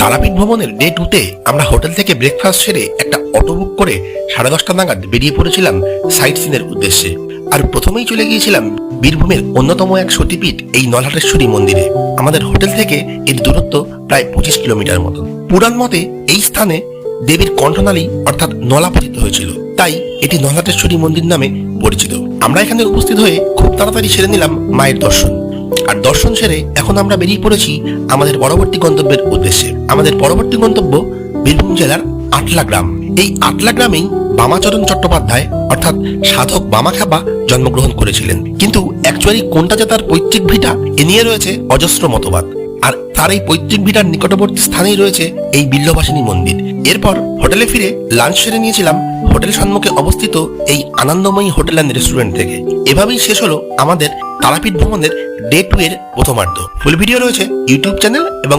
তারাপীঠ ভ্রমণের ডে 2-তে আমরা হোটেল থেকে ব্রেকফাস্ট সেরে একটা অটো বুক করে 10:30 নাগাদ বেরিয়ে পড়েছিলাম সাইট সিনের উদ্দেশ্যে। আর প্রথমেই চলে গিয়েছিলাম বীরভূমের অন্যতম এক সতীপীঠ এই নলহাটেশ্বরী মন্দিরে। আমাদের হোটেল থেকে এর দূরত্ব প্রায় 25 কিলোমিটার মতো। পুরাণ মতে এই স্থানে দেবীর কণ্ঠনালী অর্থাৎ নলা পতিত হয়েছিল, তাই এটি নলহাটেশ্বরী মন্দির নামে পরিচিত। আমরা এখানে উপস্থিত হয়ে খুব তাড়াতাড়ি সেরে নিলাম মায়ের দর্শন। আর দর্শন সেরে এখন আমরা বেরিয়ে পড়েছি আমাদের পরবর্তী গন্তব্যের উদ্দেশ্যে। আমাদের পরবর্তী গন্তব্য বীরভূম জেলার আটলা গ্রাম। এই আটলা গ্রামেই বামাচরণ চট্টোপাধ্যায় অর্থাৎ সাধক বামাখ্যাপা জন্মগ্রহণ করেছিলেন। কিন্তু অ্যাকচুয়ালি কোনটা যে তার পৈতৃক ভিটা এ নিয়ে রয়েছে অজস্র মতবাদ। আর তার এই পৈতৃক ভিটার নিকটবর্তী স্থানেই রয়েছে এই বিল্লবাসিনী মন্দির। এরপর হোটেলে ফিরে লাঞ্চ সেরে নিয়েছিলাম হোটেল সম্মুখে অবস্থিত এই আনন্দময়ী হোটেল অ্যান্ড রেস্টুরেন্ট থেকে। এভাবেই শেষ হলো আমাদের তারাপীঠ ভ্রমণের ডে 2 এর প্রথমার্ধ। ফুল ভিডিও রয়েছে ইউটিউব চ্যানেল এবং